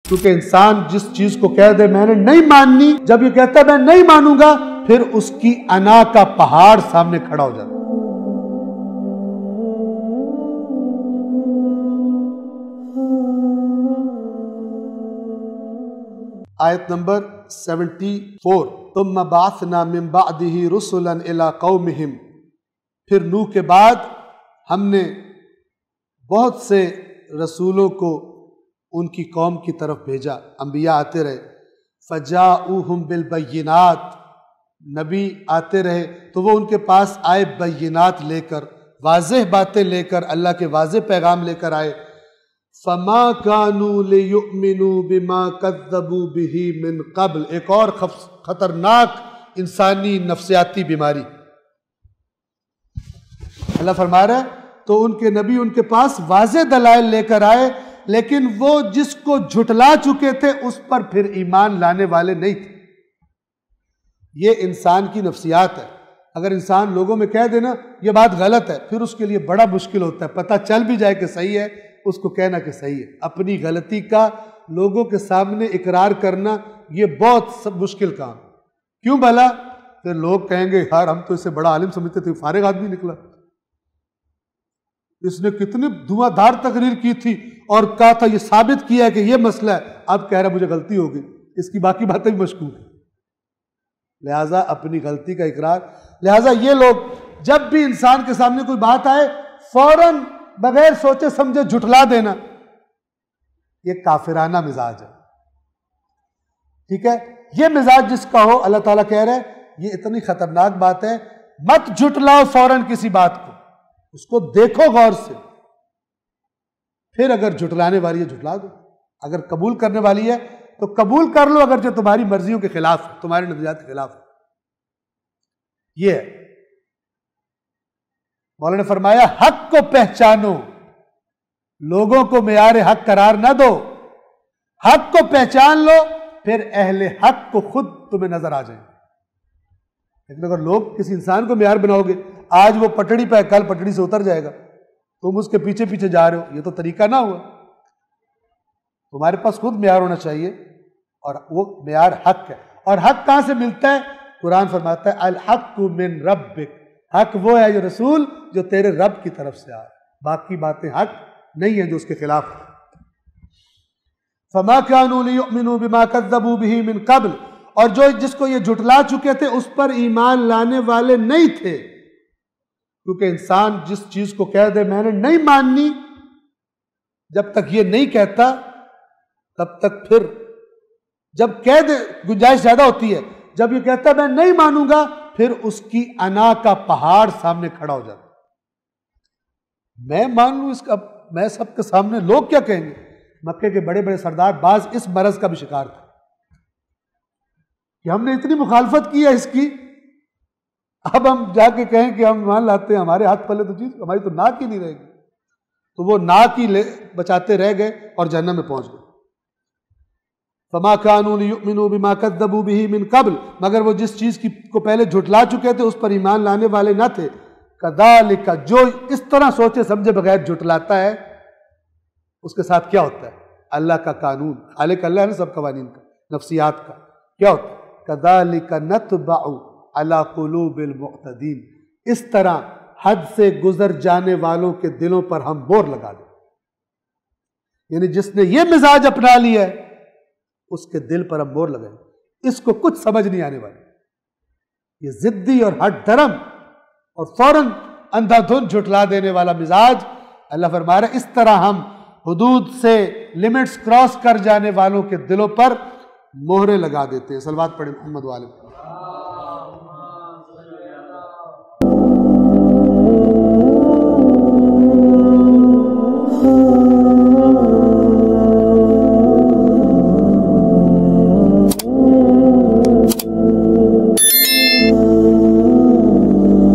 کیونکہ انسان جس چیز کو کہہ دے میں نے نہیں ماننی، جب یہ کہتا ہے میں نہیں مانوں گا، پھر اس کی انا کا پہاڑ سامنے کھڑا ہو جاتا ہے۔ آیت نمبر 74، ثم بعثنا من بعده رسلا الى قومهم، پھر نوح کے بعد ہم نے بہت سے رسولوں کو ان کی قوم کی طرف بھیجا، انبیاء آتے رہے، فجاؤہم بالبینات، نبی آتے رہے تو وہ ان کے پاس آئے بینات لے کر، واضح باتیں لے کر، اللہ کے واضح پیغام لے کر آئے۔ فما كانوا ليؤمنوا بما كذبوا به من قبل، ایک اور خطرناک انسانی نفسیاتی بیماری اللہ فرما رہا ہے، تو ان کے نبی ان کے پاس واضح دلائل لے کر آئے، لیکن وہ جس کو جھٹلا چکے تھے اس پر پھر ایمان لانے والے نہیں تھے۔ یہ انسان کی نفسیات ہے۔ اگر انسان لوگوں میں کہہ دینا یہ بات غلط ہے، پھر اس کے لیے بڑا مشکل ہوتا ہے، پتہ چل بھی جائے کہ صحیح ہے، اس کو کہنا کہ صحیح ہے۔ اپنی غلطی کا لوگوں کے سامنے اقرار کرنا یہ بہت مشکل کام۔ کیوں بھلا؟ پھر لوگ کہیں گے یار ہم تو اسے بڑا عالم سمجھتے تھے، فارغ آدمی نکلا، اس نے کتنی دھواں دھار تقریر کی تھی اور کہا تھا یہ ثابت کیا ہے کہ یہ مسئلہ ہے، اب کہہ رہا مجھے غلطی ہو گئی، اس کی باقی باتیں بھی مشکوک ہیں۔ لہٰذا اپنی غلطی کا اقرار، لہٰذا یہ لوگ جب بھی انسان کے سامنے کوئی بات آئے فوراً بغیر سوچے سمجھے جھٹلا دینا، یہ کافرانہ مزاج ہے۔ ٹھیک ہے، یہ مزاج جس کا ہو، اللہ تعالیٰ کہہ رہے ہیں یہ اتنی خطرناک بات ہے، مت جھٹلاؤ فوراً کسی بات کو، اس کو دیکھو غور سے، پھر اگر جھٹلانے والی ہے جھٹلا دو، اگر قبول کرنے والی ہے تو قبول کر لو، اگر جو تمہاری مرضیوں کے خلاف ہے، تمہارے نظریات کے خلاف ہے۔ یہ ہے، مولانا نے فرمایا حق کو پہچانو، لوگوں کو معیار حق قرار نہ دو، حق کو پہچان لو، پھر اہل حق کو خود تمہیں نظر آ جائیں۔ لیکن اگر لوگ کسی انسان کو معیار بناؤ گے، آج وہ پٹڑی پہ کل پٹڑی سے اتر جائے گا، تم اس کے پیچھے پیچھے جا رہے ہو، یہ تو طریقہ نہ ہوا۔ تمہارے پاس خود معیار ہونا چاہیے، اور وہ معیار حق ہے۔ اور حق کہاں سے ملتا ہے؟ قرآن فرماتا ہے الحق من ربک، حق وہ ہے جو رسول جو تیرے رب کی طرف سے آئے، باقی باتیں حق نہیں ہیں جو اس کے خلاف ہیں۔ فما كانوا ليؤمنوا بما كذبوا به من قبل، اور جو جس کو یہ جھٹلا چکے تھے اس پر ایمان لانے والے نہیں تھے، کیونکہ انسان جس چیز کو کہہ دے میں نے نہیں ماننی، جب تک یہ نہیں کہتا تب تک پھر جب کہہ دے گنجائش زیادہ ہوتی ہے، جب یہ کہتا ہے میں نہیں مانوں گا پھر اس کی انا کا پہاڑ سامنے کھڑا ہو جاتا، میں مان لوں اس کا، میں سب کے سامنے، لوگ کیا کہیں گے؟ مکے کے بڑے بڑے سردار بعض اس مرض کا بھی شکار تھے کہ ہم نے اتنی مخالفت کی ہے اس کی، اب ہم جا کے کہیں کہ ہم مان لاتے ہیں، ہمارے ہاتھ پلے تو چیز ہماری تو ناک ہی نہیں رہے گی، تو وہ ناک ہی بچاتے رہ گئے اور جہنم میں پہنچ گئے۔ فما كانوا ليؤمنوا بما كذبوا به من قبل، مگر وہ جس چیز کو پہلے جھٹلا چکے تھے اس پر ایمان لانے والے نہ تھے۔ كذلك، جو اس طرح سوچے سمجھے بغیر جھٹلاتا ہے اس کے ساتھ کیا ہوتا ہے؟ اللہ کا قانون، خالق اللہ ہے نا سب قوانین کا، نفسیات کا، کیا ہوتا ہے؟ كذلك نطبع على قلوب المعتدين، اس طرح حد سے گزر جانے والوں کے دلوں پر ہم مہر لگا دیں، یعنی جس نے یہ مزاج اپنا لیا ہے اس کے دل پر ہم مہر لگائیں، اس کو کچھ سمجھ نہیں آنے والی، یہ ضدی اور ہٹ دھرم اور فوراً اندھا دھند جھٹلا دینے والا مزاج، اللہ فرما رہا ہے اس طرح ہم حدود سے لمٹس کراس کر جانے والوں کے دلوں پر مہریں لگا دیتے ہیں۔ صلوات پڑھیں محمد والے۔